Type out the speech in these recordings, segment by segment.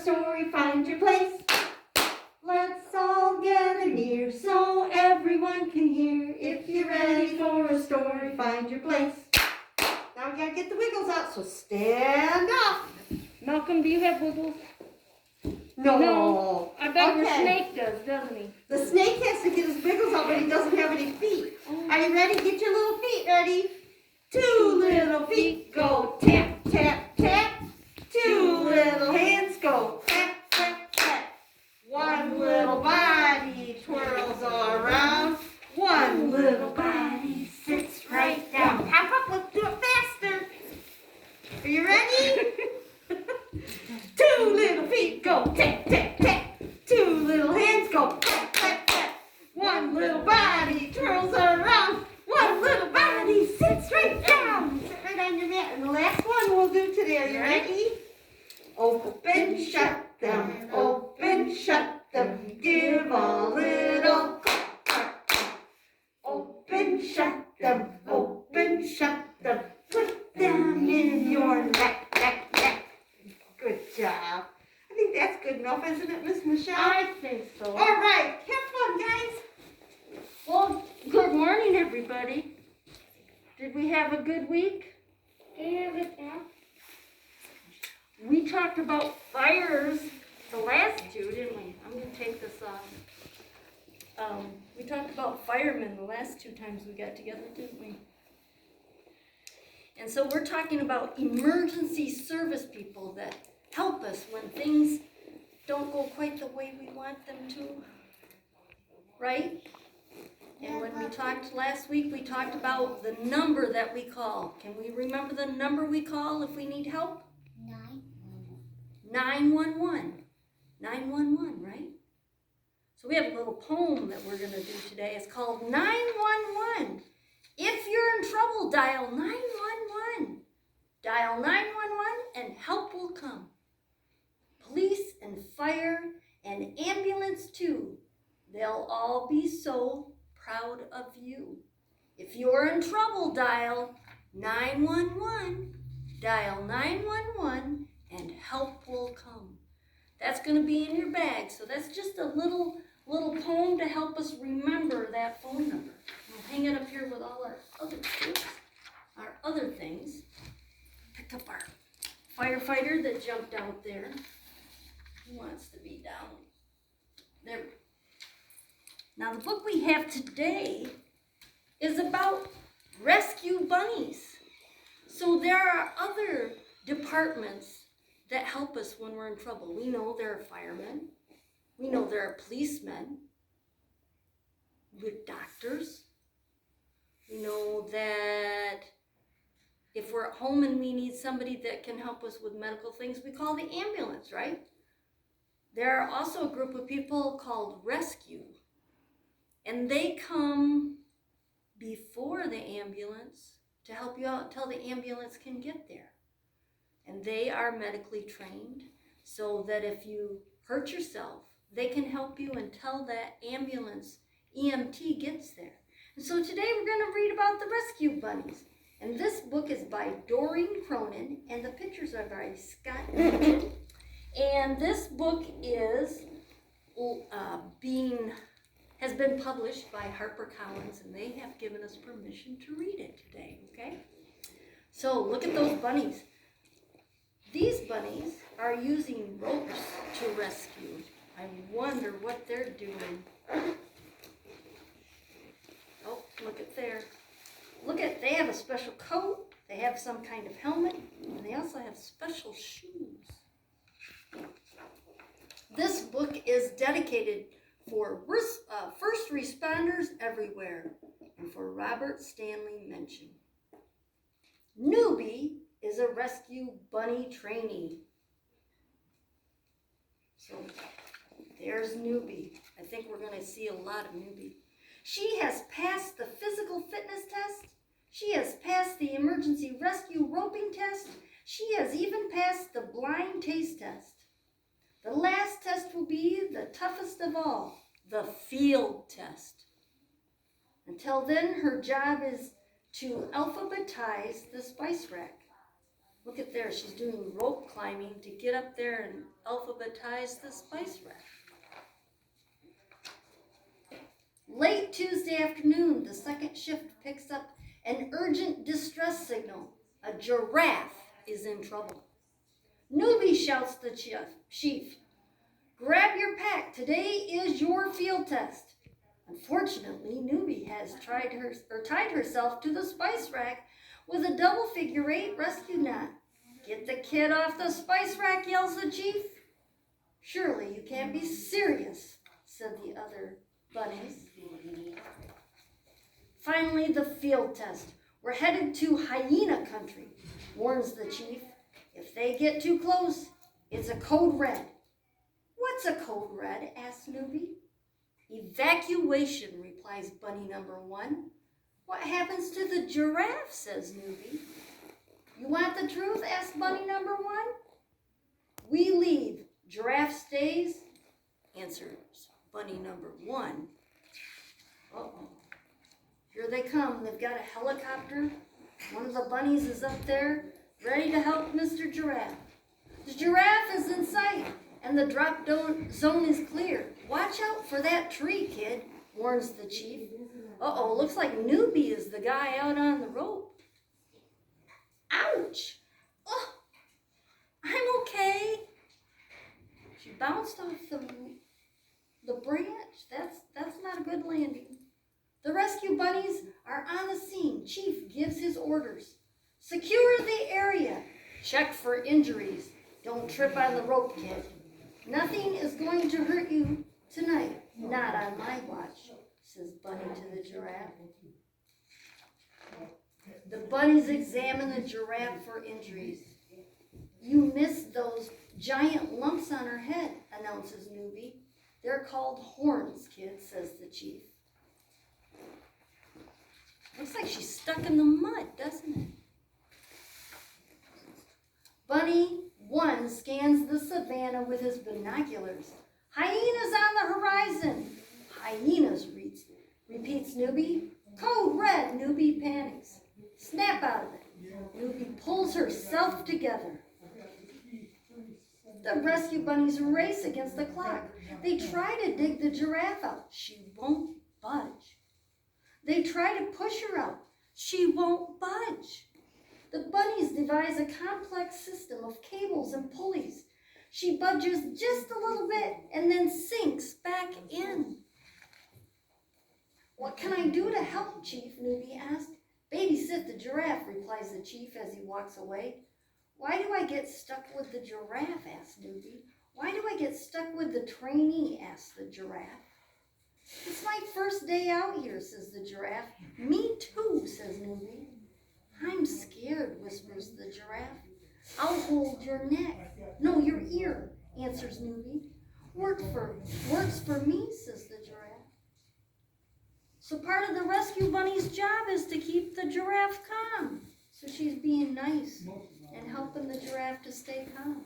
story, find your place. Let's all gather near so everyone can hear. If you're ready for a story, find your place. Now we gotta get the wiggles out, so stand up. Malcolm, do you have wiggles? No. I bet your snake does, doesn't he? The snake has to get his wiggles out, but he doesn't have any feet. Are you ready? Get your little feet ready. 2 little feet go tap, tap, tap. 2 little hands go tap, tap, tap. 1 little body twirls around. 1 little body sits right down. Hop up, let's do it faster. Are you ready? 2 little feet go tap, tap, tap. 2 little hands go tap, tap, tap. 1 little body twirls around. 1 little body sits right down. Sit right on your mat. And the last one we'll do today. Are you ready? Open, shut them. Open, shut them. Give a little clap, clap, clap. Open, shut them. Open, shut them. Put them in your lap, lap, lap. Good job. I think that's good enough, isn't it, Miss Michelle? I think so. All right. Have fun, guys. Well, good morning, everybody. Did we have a good week? We talked about fires the last two, didn't we? I'm going to take this off. We talked about firemen the last 2 times we got together, didn't we? And so we're talking about emergency service people that help us when things don't go quite the way we want them to, right? And when we talked last week, we talked about the number that we call. Can we remember the number we call if we need help? 911. 911, right? So we have a little poem that we're going to do today. It's called 911. If you're in trouble, dial 911. Dial 911 and help will come. Police and fire and ambulance too. They'll all be so proud of you. If you're in trouble, dial 911. Dial 911 and help will come. That's going to be in your bag. So that's just a little poem to help us remember that phone number. We'll hang it up here with all our other things. Pick up our firefighter that jumped out there. He wants to be down there. Now the book we have today is about rescue bunnies. So there are other departments that help us when we're in trouble. We know there are firemen. We know there are policemen. We're doctors. We know that if we're at home and we need somebody that can help us with medical things, we call the ambulance, right? There are also a group of people called rescue. And they come before the ambulance to help you out until the ambulance can get there. And they are medically trained so that if you hurt yourself, they can help you until that ambulance EMT gets there. And so today we're going to read about the rescue bunnies. And this book is by Doreen Cronin, and the pictures are by Scott Mitchell. And this book is has been published by HarperCollins, and they have given us permission to read it today, okay? So look at those bunnies. These bunnies are using ropes to rescue. I wonder what they're doing. Oh, look at there. They have a special coat, they have some kind of helmet, and they also have special shoes. This book is dedicated for first responders everywhere and for Robert Stanley Mention. Newbie is a rescue bunny trainee. So there's Newbie. I think we're going to see a lot of Newbie. She has passed the physical fitness test. She has passed the emergency rescue roping test. She has even passed the blind taste test. The last test will be the toughest of all, the field test. Until then, her job is to alphabetize the spice rack. Look at there, she's doing rope climbing to get up there and alphabetize the spice rack. Late Tuesday afternoon, the second shift picks up an urgent distress signal. A giraffe is in trouble. Newbie, shouts the chief. Grab your pack. Today is your field test. Unfortunately, Newbie has tied herself to the spice rack with a double figure 8 rescue knot. Get the kid off the spice rack, yells the chief. Surely you can't be serious, said the other bunnies. Finally, the field test. We're headed to hyena country, warns the chief. If they get too close, it's a code red. What's a code red? Asks Newbie. Evacuation, replies bunny number 1. What happens to the giraffe? Says Newbie. You want the truth? Asks bunny number 1. We leave. Giraffe stays, answers bunny number 1. Uh-oh. Here they come. They've got a helicopter. One of the bunnies is up there, ready to help Mr. Giraffe. The giraffe is in sight, and the drop zone is clear. Watch out for that tree, kid, warns the chief. Uh-oh, looks like Newbie is the guy out on the rope. Ouch! Oh, I'm okay. She bounced off the branch. That's not a good landing. The rescue bunnies are on the scene. Chief gives his orders. Secure the area. Check for injuries. Don't trip on the rope, kid. Nothing is going to hurt you tonight. Not on my watch, says Bunny to the giraffe. The bunnies examine the giraffe for injuries. You missed those giant lumps on her head, announces Newbie. They're called horns, kid, says the chief. Looks like she's stuck in the mud, doesn't it? Bunny 1 scans the savannah with his binoculars. Hyenas on the horizon. Hyenas, repeats Newbie. Code red, Newbie panics. Snap out of it. Newbie pulls herself together. The rescue bunnies race against the clock. They try to dig the giraffe out. She won't budge. They try to push her out. She won't budge. The bunnies devise a complex system of cables and pulleys. She budges just a little bit and then sinks back in. What can I do to help, Chief? Newbie asked. Babysit the giraffe, replies the chief as he walks away. Why do I get stuck with the giraffe? Asked Newbie. Why do I get stuck with the trainee? Asked the giraffe. It's my first day out here, says the giraffe. Me too, says Newbie. I'm scared, whispers the giraffe. I'll hold your neck. No, your ear, answers Newbie. Works for me, says the giraffe. So part of the rescue bunny's job is to keep the giraffe calm. So she's being nice and helping the giraffe to stay calm.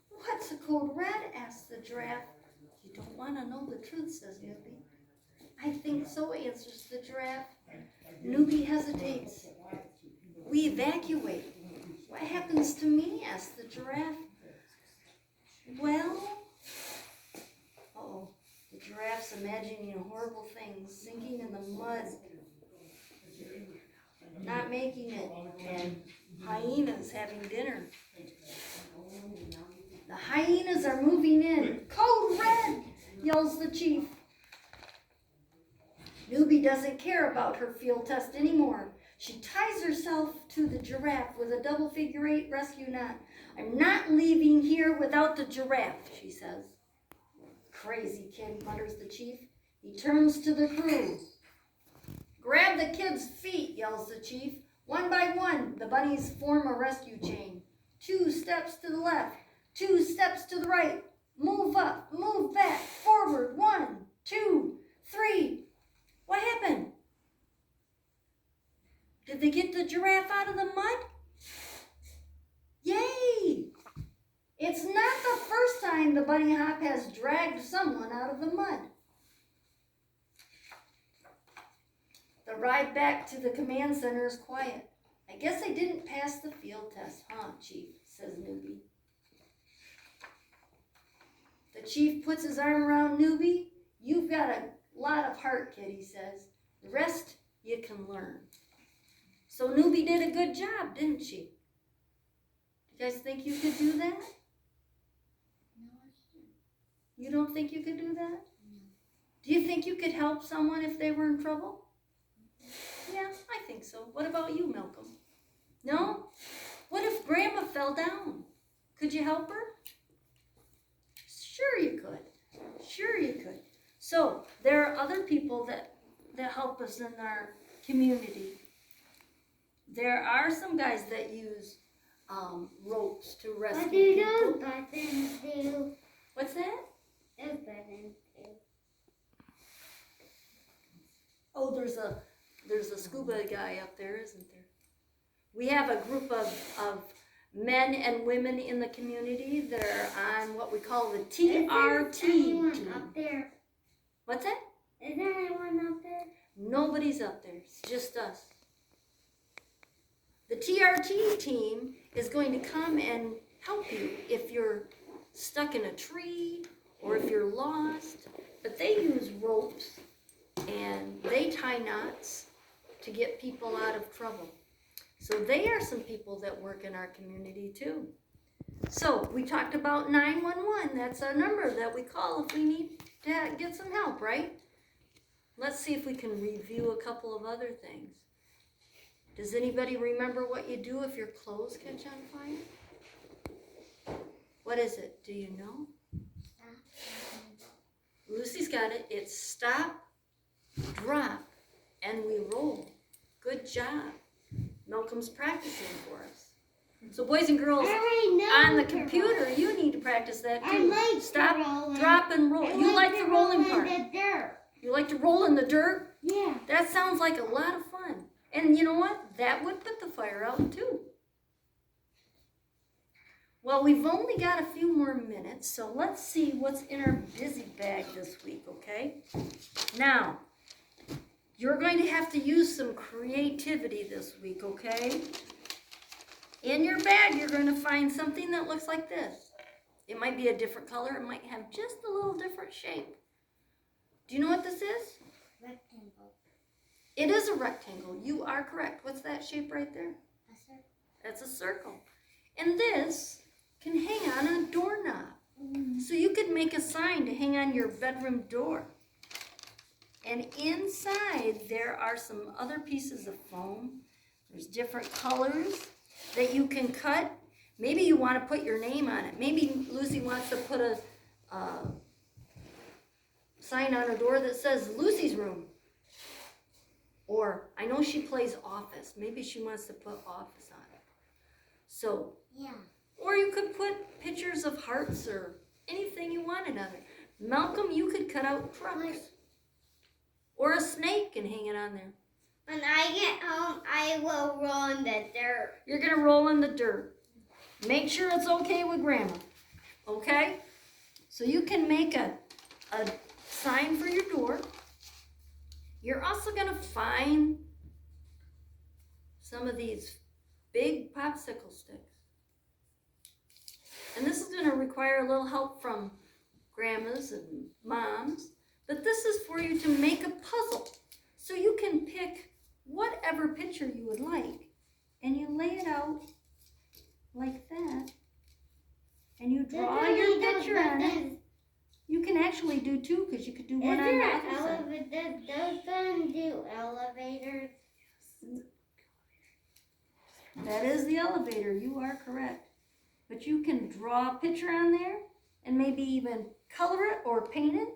What's a code red? Asks the giraffe. You don't want to know the truth, says Newbie. I think so, answers the giraffe. Newbie hesitates. We evacuate. What happens to me? Asks the giraffe. Well, uh-oh. The giraffe's imagining horrible things, sinking in the mud, not making it, and hyenas having dinner. The hyenas are moving in. Code red, yells the chief. Newbie doesn't care about her field test anymore. She ties herself to the giraffe with a double figure 8 rescue knot. I'm not leaving here without the giraffe, she says. Crazy kid, mutters the chief. He turns to the crew. Grab the kid's feet, yells the chief. One by one, the bunnies form a rescue chain. 2 steps to the left, 2 steps to the right. Move up, move back, forward. 1, 2, 3. What happened? Did they get the giraffe out of the mud? Yay! It's not the first time the bunny hop has dragged someone out of the mud. The ride back to the command center is quiet. I guess I didn't pass the field test, huh, Chief, says Newbie. The Chief puts his arm around Newbie. You've got a lot of heart, kid, he says. The rest you can learn. So Newbie did a good job, didn't she? You guys think you could do that? No, I can't. You don't think you could do that? No. Do you think you could help someone if they were in trouble? Yeah, I think so. What about you, Malcolm? No? What if Grandma fell down? Could you help her? Sure you could. Sure you could. So there are other people that help us in our community. There are some guys that use ropes to rescue What do people. those buttons do? What's that? Those buttons do. Oh, there's a scuba guy up there, isn't there? We have a group of men and women in the community that are on what we call the TRT Is there anyone team. up there? What's that? Is there anyone up there? Nobody's up there. It's just us. The TRT team is going to come and help you if you're stuck in a tree or if you're lost. But they use ropes and they tie knots to get people out of trouble. So they are some people that work in our community too. So we talked about 911. That's a number that we call if we need to get some help, right? Let's see if we can review a couple of other things. Does anybody remember what you do if your clothes catch on fire? What is it? Do you know? Lucy's got it. It's stop, drop, and we roll. Good job. Malcolm's practicing for us. So boys and girls, on the computer, you need to practice that too. I like Stop, rolling. drop, and roll. You like the rolling part. The dirt. You like to roll in the dirt? Yeah. That sounds like a lot of fun. And you know what? That would put the fire out too. Well, we've only got a few more minutes, so let's see what's in our busy bag this week, okay? Now, you're going to have to use some creativity this week, okay? In your bag, you're going to find something that looks like this. It might be a different color. It might have just a little different shape. Do you know what this is? Rectangle. It is a rectangle. You are correct. What's that shape right there? A circle. That's a circle. And this can hang on a doorknob. So you could make a sign to hang on your bedroom door. And inside there are some other pieces of foam. There's different colors that you can cut. Maybe you want to put your name on it. Maybe Lucy wants to put a sign on her door that says Lucy's room. Or I know she plays office. Maybe she wants to put office on it. So, Yeah. or you could put pictures of hearts or anything you wanted on it. Malcolm, you could cut out trucks. Or a snake and hang it on there. When I get home, I will roll in the dirt. You're going to roll in the dirt. Make sure it's okay with Grandma. Okay? So you can make a sign for your door. You're also going to find some of these big popsicle sticks. And this is going to require a little help from grandmas and moms. But this is for you to make a puzzle. So you can pick whatever picture you would like. And you lay it out like that. And you draw your picture on it. You can actually do two because you could do one on the other side. Does those guns do elevators? That is the elevator. You are correct. But you can draw a picture on there and maybe even color it or paint it.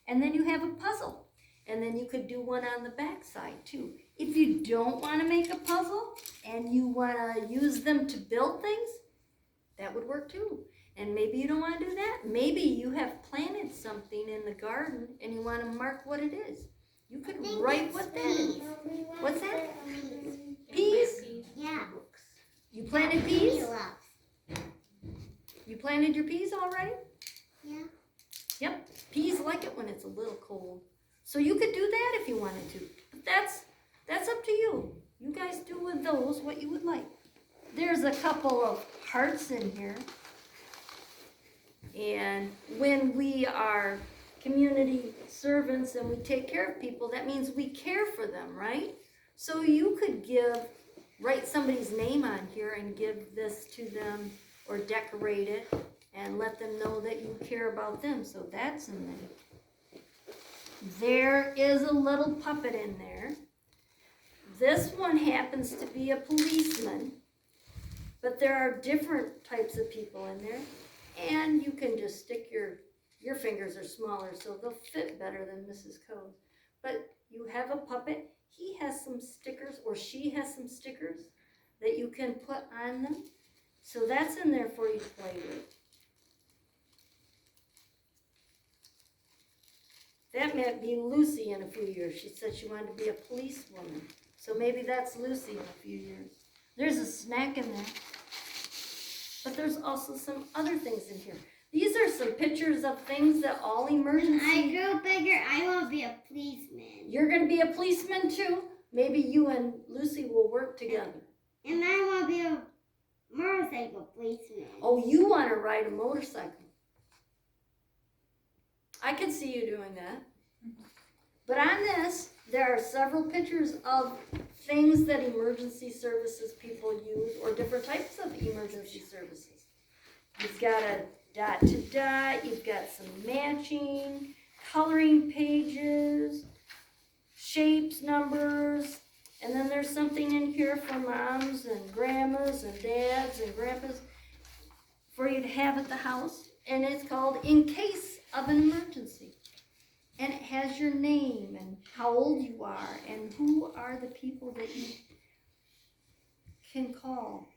And then you have a puzzle. And then you could do one on the back side too. If you don't want to make a puzzle and you want to use them to build things, that would work too. And maybe you don't want to do that. Maybe you have planted something in the garden and you want to mark what it is. You could write what that is. What's that? Peas? Yeah. You planted peas? You planted your peas already? Yeah. Yep. Peas like it when it's a little cold. So you could do that if you wanted to. But that's up to you. you guys do with those what you would like. There's a couple of hearts in here. And when we are community servants and we take care of people, that means we care for them, right? So you could write somebody's name on here and give this to them or decorate it and let them know that you care about them. So that's in there. There is a little puppet in there. This one happens to be a policeman, but there are different types of people in there. And you can just stick your fingers are smaller, so they'll fit better than Mrs. Coe's. But you have a puppet. He has some stickers, or she has some stickers that you can put on them. So that's in there for you to play with. That might be Lucy in a few years. She said she wanted to be a policewoman. So maybe that's Lucy in a few years. There's a snack in there. But there's also some other things in here. These are some pictures of things that all emergency... When I grow bigger, I will be a policeman. You're going to be a policeman too? Maybe you and Lucy will work together. And I want to be a motorcycle policeman. Oh, you want to ride a motorcycle. I can see you doing that. But on this, there are several pictures of things that emergency services people use, or different types of emergency services. You've got a dot to dot, you've got some matching, coloring pages, shapes, numbers, and then there's something in here for moms and grandmas and dads and grandpas for you to have at the house, and it's called In Case of an Emergency. And it has your name and how old you are and who are the people that you can call.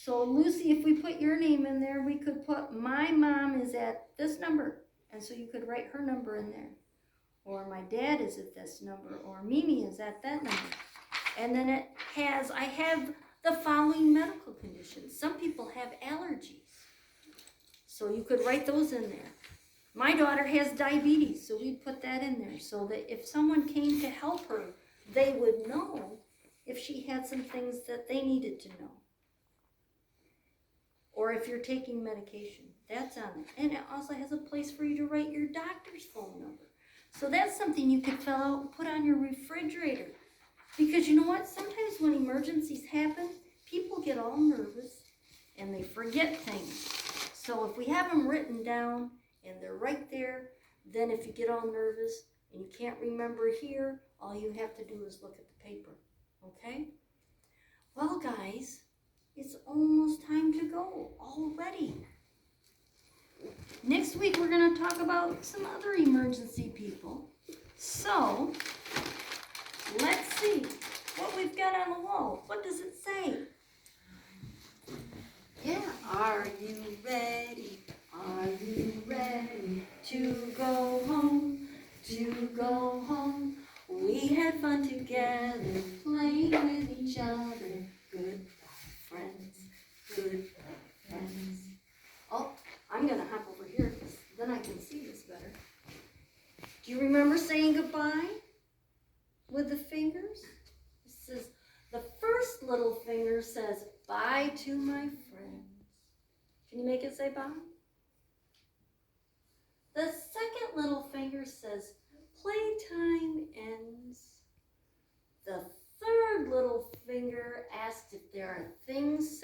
So Lucy, if we put your name in there, we could put my mom is at this number. And so you could write her number in there. Or my dad is at this number. Or Mimi is at that number. And then I have the following medical conditions. Some people have allergies. So you could write those in there. My daughter has diabetes, so we'd put that in there so that if someone came to help her, they would know if she had some things that they needed to know. Or if you're taking medication, that's on it. And it also has a place for you to write your doctor's phone number. So that's something you could fill out and put on your refrigerator. Because you know what? Sometimes when emergencies happen, people get all nervous and they forget things. So if we have them written down, and they're right there, then if you get all nervous and you can't remember here, all you have to do is look at the paper, okay? Well, guys, it's almost time to go already. Next week, we're going to talk about some other emergency people. So, let's see what we've got on the wall. What does it say? Yeah, are you ready? Are you ready to go home? To go home? We had fun together, playing with each other. Goodbye, friends. Goodbye, friends. Oh, I'm going to hop over here because then I can see this better. Do you remember saying goodbye with the fingers? It says, the first little finger says, bye to my friends. Can you make it say bye? The second little finger says, playtime ends. The third little finger asks if there are things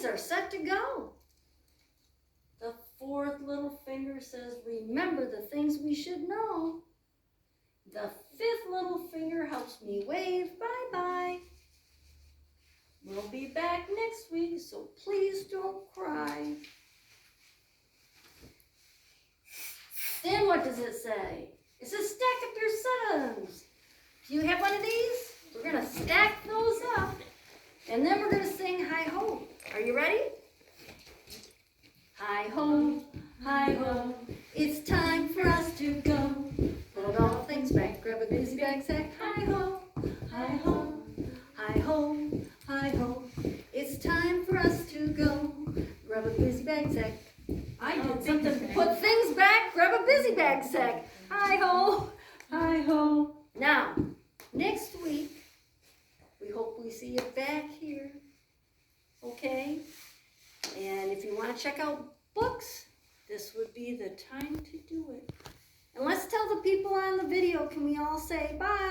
are set to go. The fourth little finger says, remember the things we should know. The fifth little finger helps me wave bye-bye. We'll be back next week, so please don't cry. Then what does it say? It says stack up your sentence. Do you have one of these? We're going to stack those up. And then we're going to sing Hi Ho. Are you ready? Hi ho, it's time for us to go. Put all things back, grab a busy bag sack. Hi ho, hi ho, hi ho, hi ho. It's time for us to go. Grab a busy bag sack. I did something. Put things back, grab a busy bag sack. Hi ho, hi ho. Now, next week, we hope see it back here. Okay? And if you want to check out books, this would be the time to do it. And let's tell the people on the video, can we all say bye?